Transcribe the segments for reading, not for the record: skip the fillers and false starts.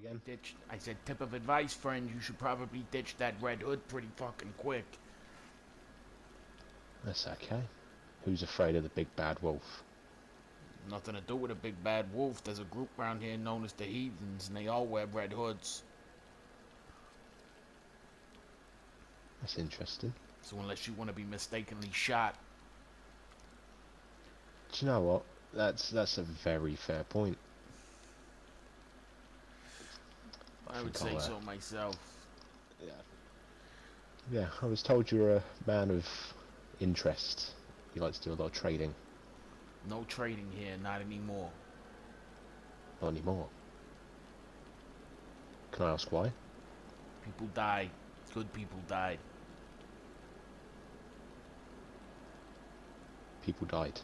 again? Ditch. I said, tip of advice, friend. You should probably ditch that red hood pretty fucking quick. That's okay. Who's afraid of the big bad wolf? Nothing to do with a big bad wolf. There's a group around here known as the Heathens, and they all wear red hoods. That's interesting. So unless you want to be mistakenly shot. Do you know what? That's a very fair point. I would say so myself. Yeah. Yeah, I was told you're a man of interest. You like to do a lot of trading. No trading here, not anymore. Not anymore. Can I ask why? People died. Good people died. People died.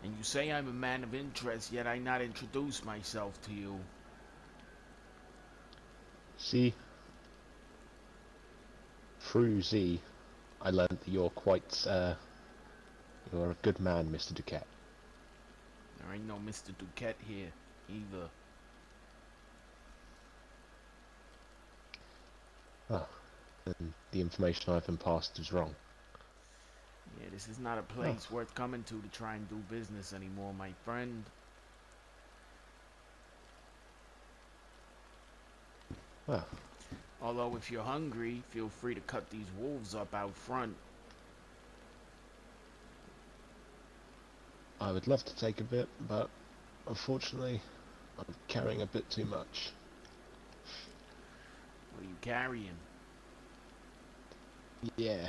And you say I'm a man of interest, yet I not introduce myself to you. See, through Z, I learned that you're you're a good man, Mr. Duquette. There ain't no Mr. Duquette here, either. Ah, then the information I've been passed is wrong. Yeah, this is not a place worth coming to try and do business anymore, my friend. Well, Although if you're hungry, feel free to cut these wolves up out front. I would love to take a bit, but unfortunately, I'm carrying a bit too much. What are you carrying? Yeah,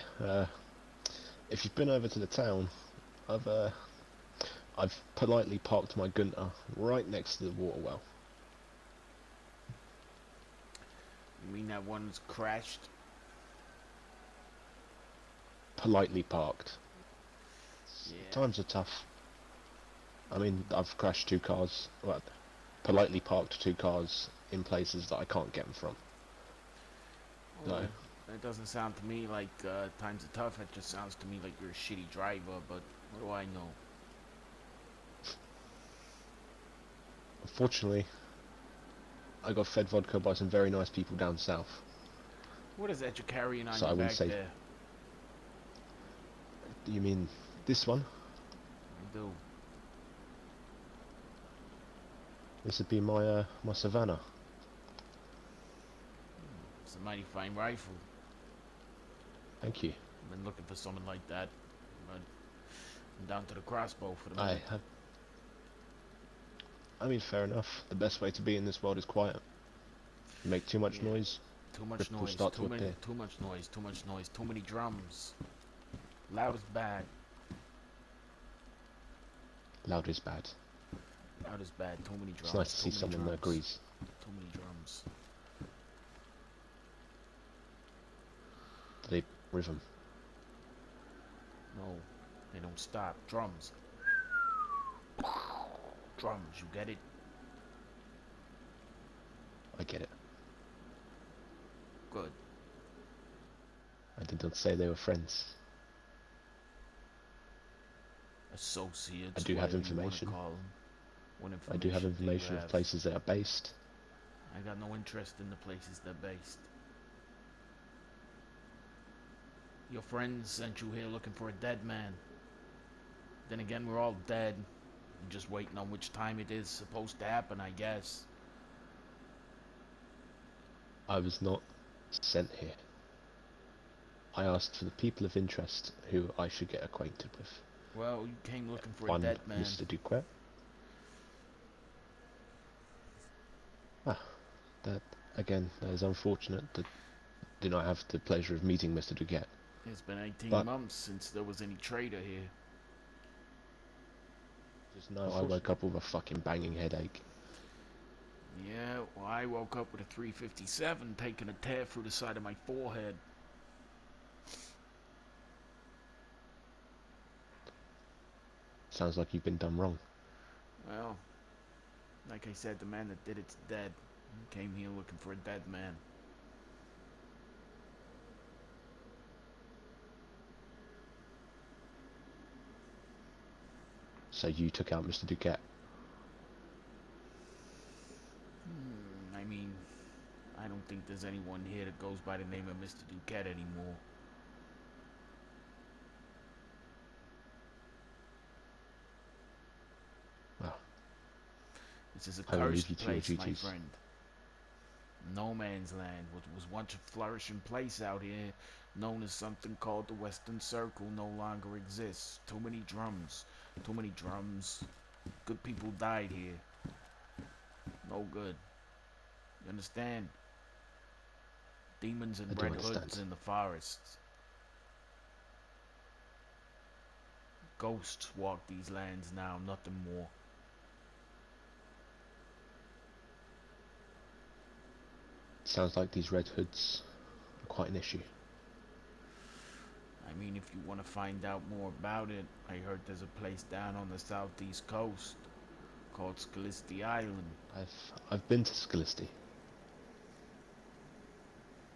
if you've been over to the town, I've politely parked my Gunter right next to the water well. You mean that one's crashed? Politely parked. Yeah. Times are tough. I mean, I've crashed two cars, well, politely parked two cars in places that I can't get them from. Well, So, that doesn't sound to me like times are tough. It just sounds to me like you're a shitty driver, but what do I know? unfortunately, I got fed vodka by some very nice people down south. What is that you're carrying on So I your wouldn't back say. there? Do you mean this one? I do. This would be my Savannah. It's a mighty fine rifle. Thank you. I've been looking for something like that, but I'm down to the crossbow for the I minute. have. I mean, fair enough. The best way to be in this world is quiet. You make too much Yeah. noise, Too much ripples noise. start to appear. Too much noise. Too much noise. Too many drums. Loud is bad. Loud is bad. Loud is bad. Too many drums. It's nice to see Too many someone that drums. agrees. Too many drums. Do they rhythm? No, they don't stop. Drums. Drums, you get it? I get it. Good. I did not say they were friends. Associates, I do have whatever you want to information. call them. What I do have information do you information of have? places they are based. I got no interest in the places they're based. Your friends sent you here looking for a dead man. Then again, we're all dead. You're just waiting on which time it is supposed to happen, I guess. I was not sent here. I asked for the people of interest who I should get acquainted with. Well, you came looking for a One, dead man. Mr. Duquette. Ah, that, again, that is unfortunate that I do not have the pleasure of meeting Mr. Duquette. It's been 18 But months since there was any trader here. just know I woke up with a fucking banging headache. Yeah, well, I woke up with a 357 taking a tear through the side of my forehead. Sounds like you've been done wrong. Well, like I said, the man that did it's dead. He came here looking for a dead man. So you took out Mr. Duquette. think there's anyone here that goes by the name of Mr. Duquette anymore. Well, This is a I will leave you cursed to your place, my duties. friend. No man's land, what was once a flourishing place out here, known as something called the Western Circle, no longer exists. Too many drums. Too many drums. Good people died here. No good. You understand? Demons I and do red understand. hoods in the forests. Ghosts walk these lands now, nothing more. Sounds like these Red Hoods are quite an issue. I mean, if you want to find out more about it, I heard there's a place down on the southeast coast called Scalisty Island. I've been to Scalisty.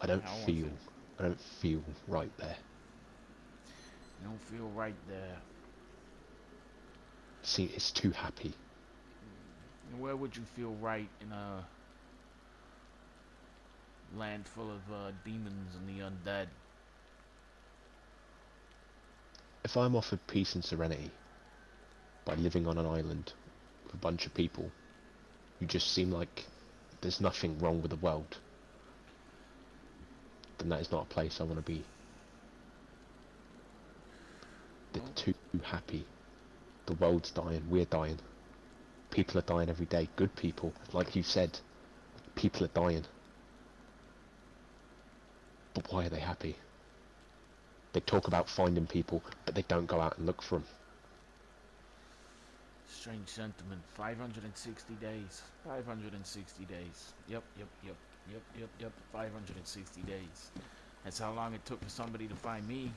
I don't How was feel it? I don't feel right there. You don't feel right there. See, it's too happy. Where would you feel right in a land full of demons and the undead? If I'm offered peace and serenity by living on an island with a bunch of people who just seem like there's nothing wrong with the world, then that is not a place I want to be. They're too happy. The world's dying, we're dying. People are dying every day. Good people, like you said, people are dying. But why are they happy? They talk about finding people, but they don't go out and look for them. Strange sentiment. 560 days. 560 days. Yep. 560 days. That's how long it took for somebody to find me.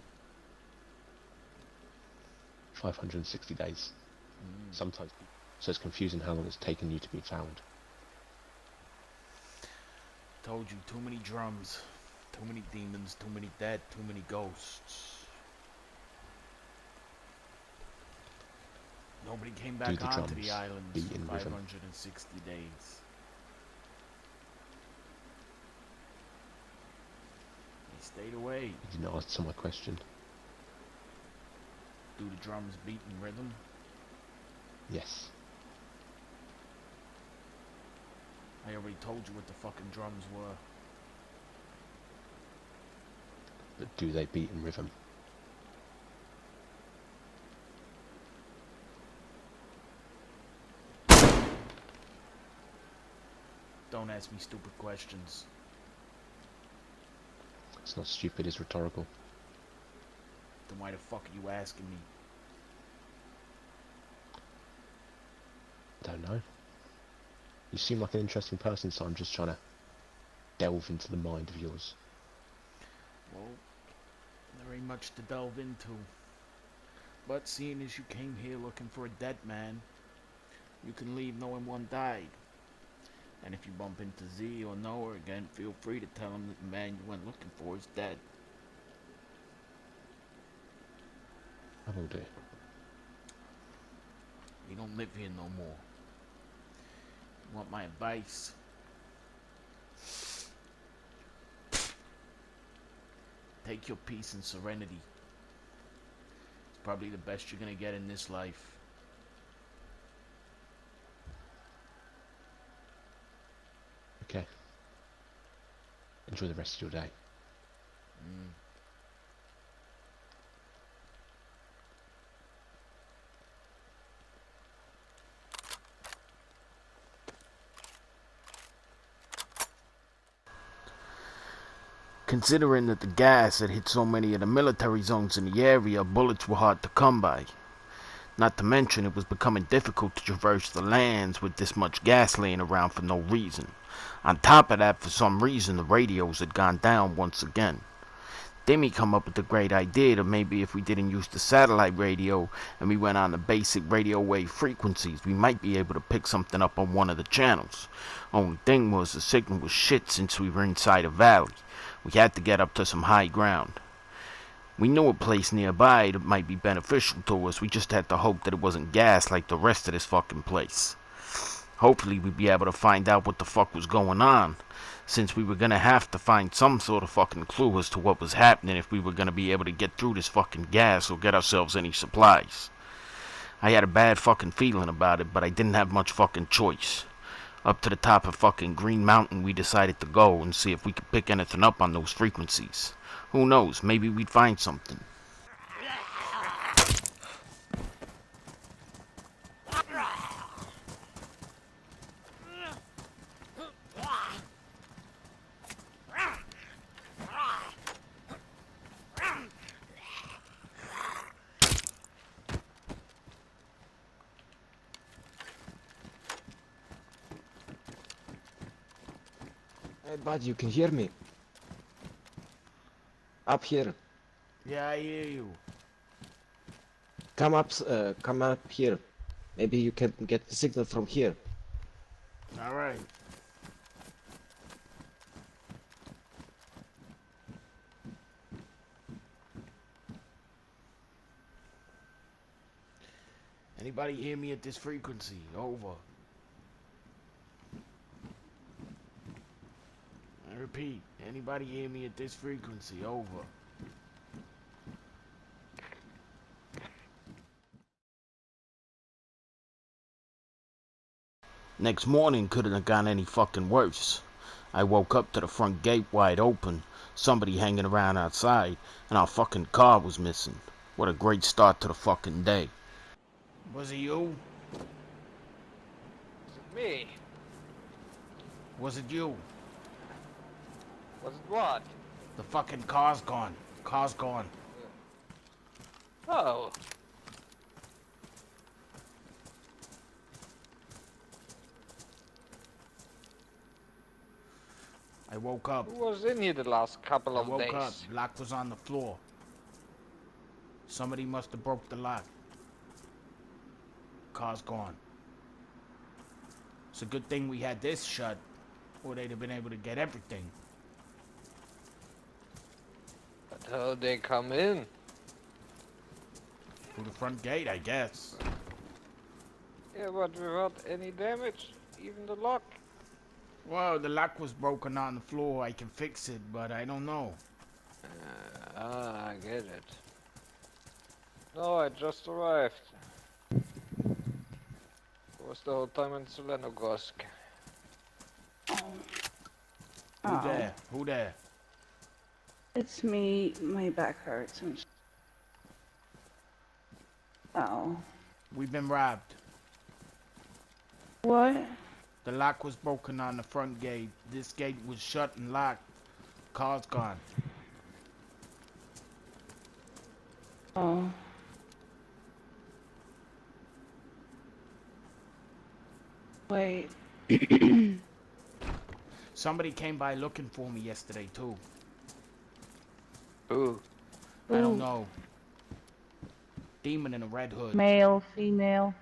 560 days. Sometimes. So it's confusing how long it's taken you to be found. Told you, too many drums. Too many demons, too many dead, too many ghosts. Nobody came back the onto drums the islands beat for in rhythm? 560 days. They stayed away. You didn't answer my question. Do the drums beat in rhythm? Yes. I already told you what the fucking drums were. But do they beat in rhythm? Don't ask me stupid questions. It's not stupid, it's rhetorical. Then why the fuck are you asking me? I don't know. You seem like an interesting person, so I'm just trying to delve into the mind of yours. Well, there ain't much to delve into. But seeing as you came here looking for a dead man, you can leave knowing one died. And if you bump into Z or Noah again, feel free to tell him that the man you went looking for is dead. I will do. You don't live here no more. You want my advice? Take your peace and serenity. It's probably the best you're gonna get in this life. Okay. Enjoy the rest of your day. Considering that the gas had hit so many of the military zones in the area, bullets were hard to come by. Not to mention it was becoming difficult to traverse the lands with this much gas laying around for no reason. On top of that, for some reason, the radios had gone down once again. Demi come up with the great idea that maybe if we didn't use the satellite radio and we went on the basic radio wave frequencies, we might be able to pick something up on one of the channels. Only thing was the signal was shit since we were inside a valley. We had to get up to some high ground. We knew a place nearby that might be beneficial to us. We just had to hope that it wasn't gas like the rest of this fucking place. Hopefully we'd be able to find out what the fuck was going on, since we were gonna have to find some sort of fucking clue as to what was happening if we were gonna be able to get through this fucking gas or get ourselves any supplies. I had a bad fucking feeling about it, but I didn't have much fucking choice. Up to the top of fucking Green Mountain we decided to go and see if we could pick anything up on those frequencies. Who knows, maybe we'd find something. Hey, bud, you can hear me? Up here. Yeah, I hear you. Come up here. Maybe you can get the signal from here. Alright. Anybody hear me at this frequency? Over. I repeat, anybody hear me at this frequency? Over. Next morning couldn't have gone any fucking worse. I woke up to the front gate wide open, somebody hanging around outside, and our fucking car was missing. What a great start to the fucking day. Was it you? Me? Was it you? Was it what? The fucking car's gone. Car's gone. Oh. I woke up. Who was in here the last couple I of woke days? up. Lock was on the floor. Somebody must have broke the lock. Car's gone. It's a good thing we had this shut, or they'd have been able to get everything. But how they come in? Through the front gate, I guess. Yeah, but without any damage, even the lock. Well, the lock was broken on the floor. I can fix it, but I don't know. I get it. No, I just arrived. Was the whole time in Zelenogorsk. Who there? Who there? It's me. My back hurts. Oh. We've been robbed. What? The lock was broken on the front gate. This gate was shut and locked. Car's gone. Oh. Wait. Somebody came by looking for me yesterday, too. Ooh. I don't Ooh. know. Demon in a red hood. Male, female.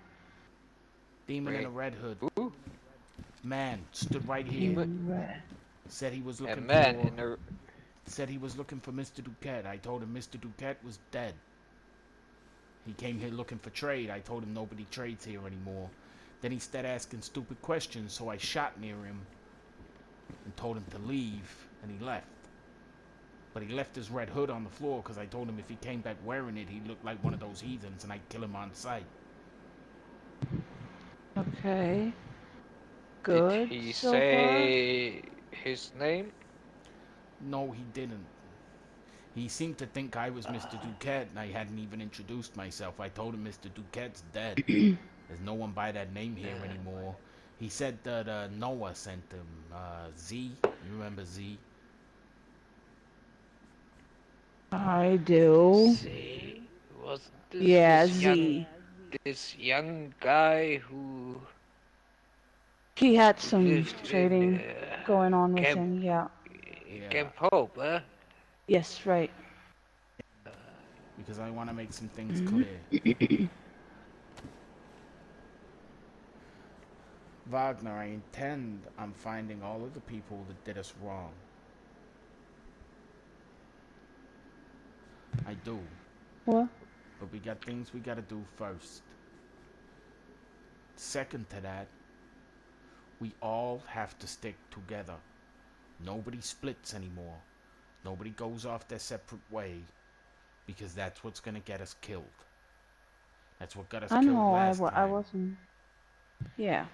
Demon in a red hood. Ooh. Man stood right here. Red. Said he was A looking man for. in a... Said he was looking for Mr. Duquette. I told him Mr. Duquette was dead. He came here looking for trade. I told him nobody trades here anymore. Then he started asking stupid questions, so I shot near him and told him to leave, and he left. But he left his red hood on the floor because I told him if he came back wearing it, he looked like one of those heathens, and I'd kill him on sight. Okay. Good. Did he so say his name? No, he didn't. He seemed to think I was Mr. Duquette, and I hadn't even introduced myself. I told him Mr. Duquette's dead. There's no one by that name here anymore. He said that Noah sent him. Z, you remember Z? far? I do. See, was this Yeah, this Z. this young guy who He had some lived trading in going on with Camp, him. Yeah. Camp Hope, huh? Yes, right. Because I want to make some things clear. Wagner, I intend on finding all of the people that did us wrong. I do. What? But we got things we gotta do first. Second to that, We all have to stick together. Nobody splits anymore. Nobody goes off their separate way, because that's what's gonna get us killed. That's what got us I killed know last I time, wasn't. Yeah.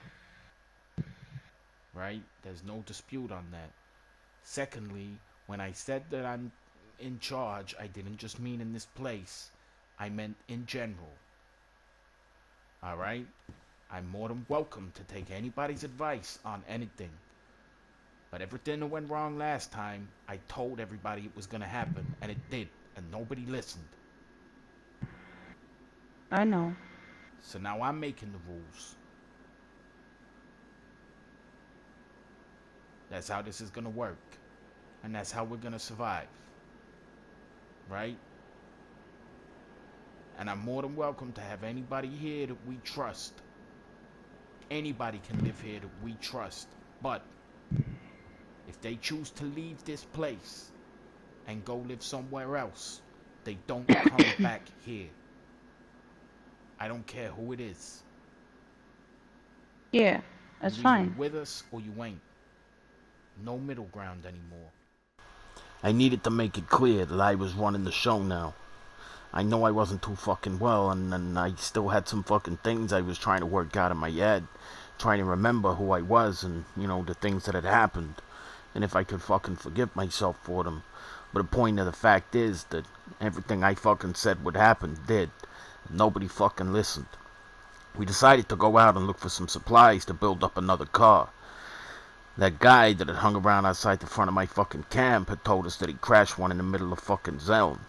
right? There's no dispute on that. Secondly, when I said that I'm in charge, I didn't just mean in this place. I meant in general. Alright? I'm more than welcome to take anybody's advice on anything. But everything that went wrong last time, I told everybody it was gonna happen, and it did, and nobody listened. I know. So now I'm making the rules. That's how this is gonna work. And that's how we're gonna survive. Right? And I'm more than welcome to have anybody here that we trust. Anybody can live here that we trust. But if they choose to leave this place and go live somewhere else, they don't come back here. I don't care who it is. Yeah, that's You fine. either with us or you ain't. No middle ground anymore. I needed to make it clear that I was running the show now. I know I wasn't too fucking well, and I still had some fucking things I was trying to work out in my head. Trying to remember who I was and, the things that had happened. And if I could fucking forgive myself for them. But the point of the fact is that everything I fucking said would happen did. Nobody fucking listened. We decided to go out and look for some supplies to build up another car. That guy that had hung around outside the front of my fucking camp had told us that he crashed one in the middle of fucking zone.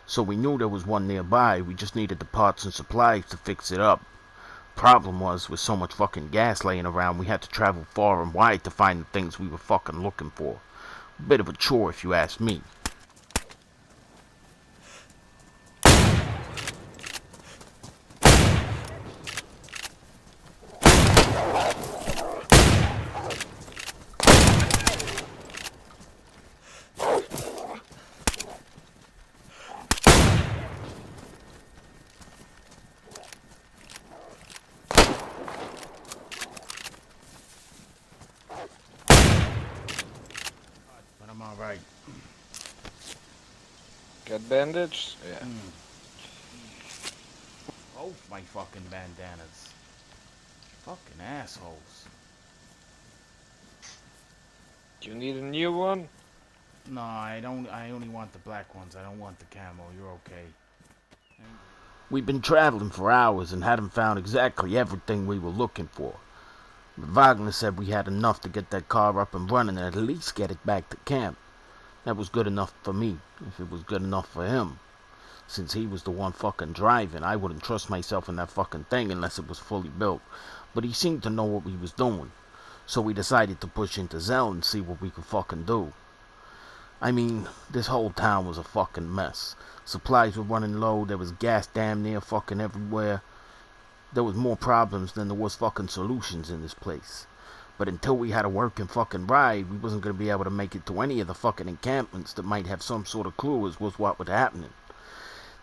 So we knew there was one nearby, we just needed the parts and supplies to fix it up. Problem was, with so much fucking gas laying around, we had to travel far and wide to find the things we were fucking looking for. Bit of a chore if you ask me. But I'm alright. Got bandaged? Yeah. Both my fucking bandanas. Fucking assholes. Do you need a new one? No, I don't. I only want the black ones. I don't want the camo. You're okay. We'd been traveling for hours and hadn't found exactly everything we were looking for. But Wagner said we had enough to get that car up and running and at least get it back to camp. That was good enough for me, if it was good enough for him. Since he was the one fucking driving, I wouldn't trust myself in that fucking thing unless it was fully built. But he seemed to know what he was doing. So we decided to push into Zell and see what we could fucking do. I mean, this whole town was a fucking mess. Supplies were running low, there was gas damn near fucking everywhere. There was more problems than there was fucking solutions in this place. But until we had a working fucking ride, we wasn't gonna be able to make it to any of the fucking encampments that might have some sort of clue as was what was happening.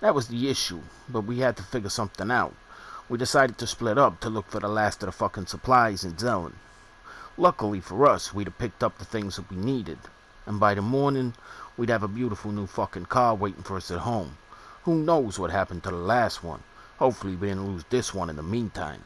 That was the issue, but we had to figure something out. We decided to split up to look for the last of the fucking supplies in Zelen. Luckily for us, we'd have picked up the things that we needed. And by the morning, we'd have a beautiful new fucking car waiting for us at home. Who knows what happened to the last one? Hopefully we didn't lose this one in the meantime.